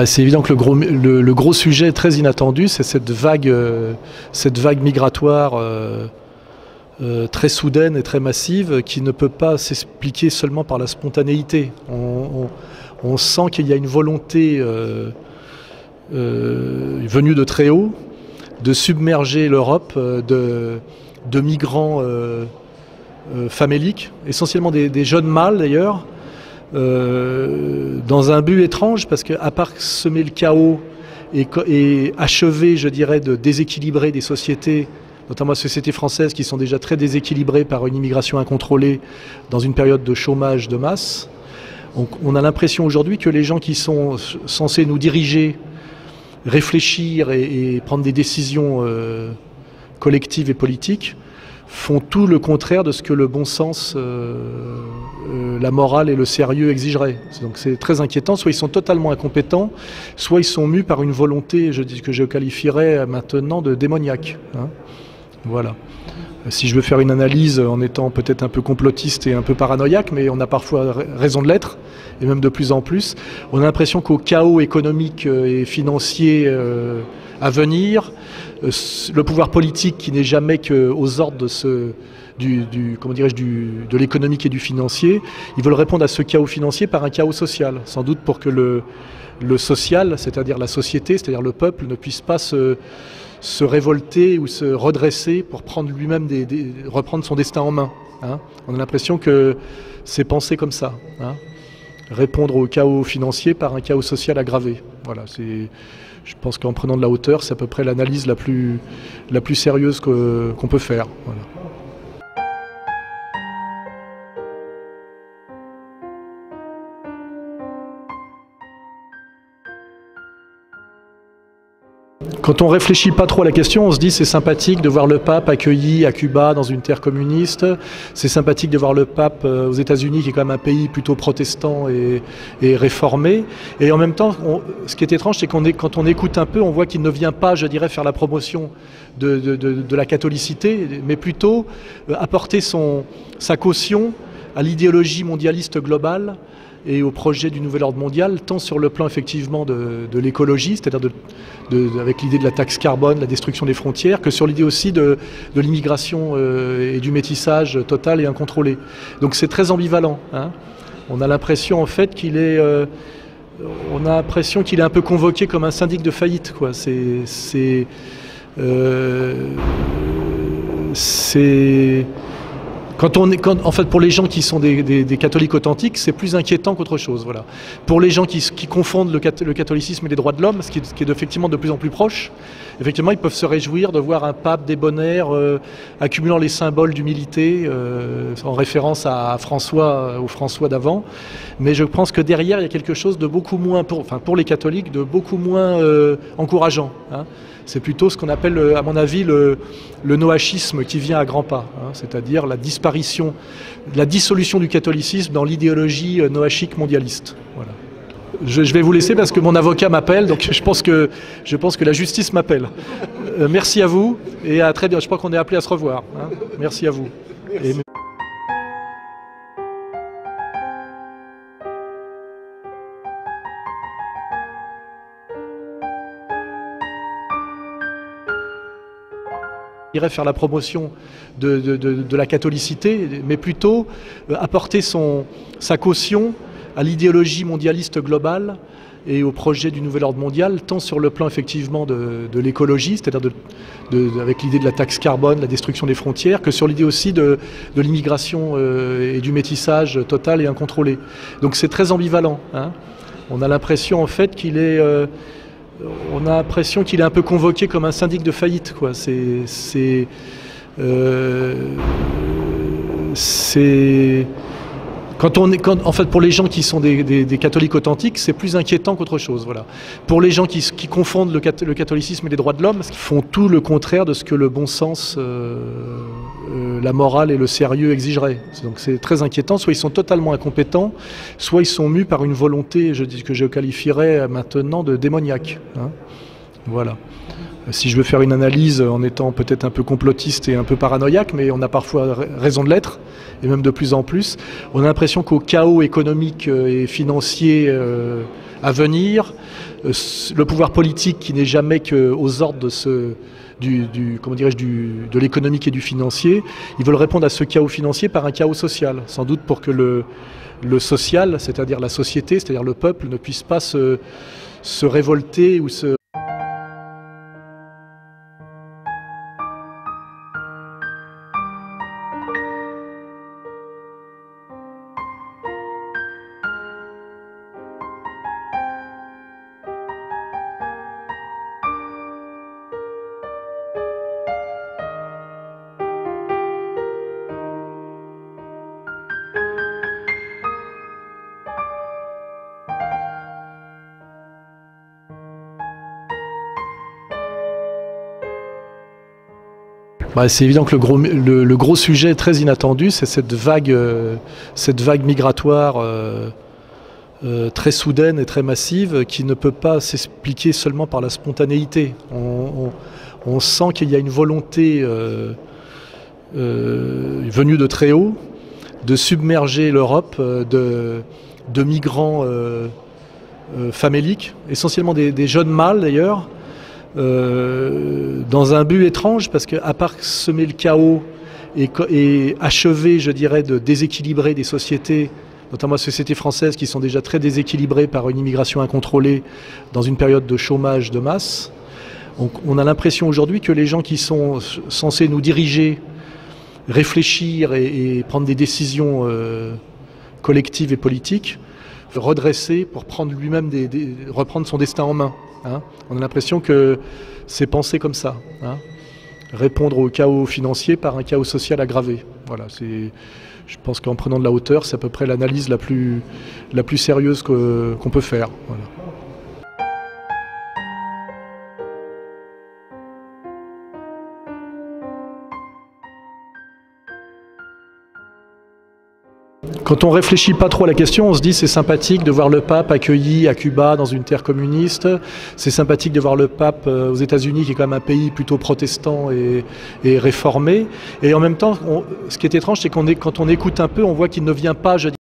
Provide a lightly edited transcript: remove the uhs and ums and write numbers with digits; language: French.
C'est évident que le gros sujet très inattendu, c'est cette vague migratoire très soudaine et très massive qui ne peut pas s'expliquer seulement par la spontanéité. On sent qu'il y a une volonté venue de très haut de submerger l'Europe de migrants faméliques, essentiellement des jeunes mâles d'ailleurs, dans un but étrange, parce qu'à part semer le chaos et achever, je dirais, de déséquilibrer des sociétés, notamment les sociétés françaises qui sont déjà très déséquilibrées par une immigration incontrôlée dans une période de chômage de masse, on a l'impression aujourd'hui que les gens qui sont censés nous diriger, réfléchir et prendre des décisions collectives et politiques font tout le contraire de ce que le bon sens, la morale et le sérieux exigeraient. Donc c'est très inquiétant. Soit ils sont totalement incompétents, soit ils sont mus par une volonté, que je qualifierais maintenant de démoniaque. Voilà. Si je veux faire une analyse en étant peut-être un peu complotiste et un peu paranoïaque, mais on a parfois raison de l'être, et même de plus en plus, on a l'impression qu'au chaos économique et financier à venir, le pouvoir politique qui n'est jamais qu'aux ordres de l'économique et du financier, ils veulent répondre à ce chaos financier par un chaos social, sans doute pour que le social, c'est-à-dire la société, c'est-à-dire le peuple, ne puisse pas se révolter ou se redresser pour prendre lui-même reprendre son destin en main. On a l'impression que c'est pensé comme ça. Répondre au chaos financier par un chaos social aggravé. Voilà, je pense qu'en prenant de la hauteur, c'est à peu près l'analyse la plus sérieuse qu'on peut faire. Voilà. Quand on réfléchit pas trop à la question, on se dit c'est sympathique de voir le pape accueilli à Cuba dans une terre communiste, c'est sympathique de voir le pape aux États-Unis qui est quand même un pays plutôt protestant et réformé. Et en même temps, ce qui est étrange, c'est quand on écoute un peu, on voit qu'il ne vient pas, je dirais, faire la promotion de la catholicité, mais plutôt apporter sa caution à l'idéologie mondialiste globale et au projet du nouvel ordre mondial, tant sur le plan effectivement de l'écologie, c'est-à-dire avec l'idée de la taxe carbone, la destruction des frontières, que sur l'idée aussi de l'immigration et du métissage total et incontrôlé. Donc c'est très ambivalent. On a l'impression en fait qu'il est un peu convoqué comme un syndic de faillite, quoi. En fait, pour les gens qui sont des catholiques authentiques, c'est plus inquiétant qu'autre chose. Voilà. Pour les gens qui confondent le catholicisme et les droits de l'homme, ce qui est effectivement de plus en plus proche, effectivement, ils peuvent se réjouir de voir un pape débonnaire accumulant les symboles d'humilité, en référence au François d'avant. Mais je pense que derrière, il y a quelque chose de beaucoup moins, pour les catholiques, de beaucoup moins encourageant. C'est plutôt ce qu'on appelle, à mon avis, le noachisme qui vient à grands pas, c'est-à-dire la dissolution du catholicisme dans l'idéologie noachique mondialiste. Voilà. Je vais vous laisser parce que mon avocat m'appelle, donc je pense que la justice m'appelle. Merci à vous et à très bientôt. Je crois qu'on est appelé à se revoir. Merci à vous. Merci. Irait faire la promotion de la catholicité, mais plutôt apporter sa caution à l'idéologie mondialiste globale et au projet du nouvel ordre mondial, tant sur le plan effectivement de l'écologie, c'est-à-dire avec l'idée de la taxe carbone, la destruction des frontières, que sur l'idée aussi de l'immigration et du métissage total et incontrôlé. Donc c'est très ambivalent. On a l'impression en fait qu'il est un peu convoqué comme un syndic de faillite, quoi. En fait, pour les gens qui sont des catholiques authentiques, c'est plus inquiétant qu'autre chose. Voilà. Pour les gens qui confondent le catholicisme et les droits de l'homme, font tout le contraire de ce que le bon sens, la morale et le sérieux exigeraient. Donc c'est très inquiétant. Soit ils sont totalement incompétents, soit ils sont mus par une volonté, que je qualifierais maintenant de démoniaque. Voilà. Si je veux faire une analyse en étant peut-être un peu complotiste et un peu paranoïaque, mais on a parfois raison de l'être, et même de plus en plus, on a l'impression qu'au chaos économique et financier à venir, le pouvoir politique qui n'est jamais qu'aux ordres de de l'économique et du financier. Ils veulent répondre à ce chaos financier par un chaos social, sans doute pour que le social, c'est-à-dire la société, c'est-à-dire le peuple, ne puisse pas se révolter ou se... C'est évident que le gros sujet très inattendu, c'est cette vague migratoire très soudaine et très massive qui ne peut pas s'expliquer seulement par la spontanéité. On sent qu'il y a une volonté venue de très haut de submerger l'Europe de migrants faméliques, essentiellement des jeunes mâles d'ailleurs, dans un but étrange, parce qu'à part semer le chaos et achever, je dirais, de déséquilibrer des sociétés, notamment les sociétés françaises qui sont déjà très déséquilibrées par une immigration incontrôlée dans une période de chômage de masse, on a l'impression aujourd'hui que les gens qui sont censés nous diriger, réfléchir et prendre des décisions collectives et politiques, redresser pour prendre lui-même reprendre son destin en main. On a l'impression que c'est pensé comme ça. Répondre au chaos financier par un chaos social aggravé. Voilà, je pense qu'en prenant de la hauteur, c'est à peu près l'analyse la plus sérieuse qu'on peut faire. Voilà. Quand on réfléchit pas trop à la question, on se dit c'est sympathique de voir le pape accueilli à Cuba dans une terre communiste, c'est sympathique de voir le pape aux États-Unis qui est quand même un pays plutôt protestant et réformé. Et en même temps, ce qui est étrange, c'est quand on écoute un peu, on voit qu'il ne vient pas, je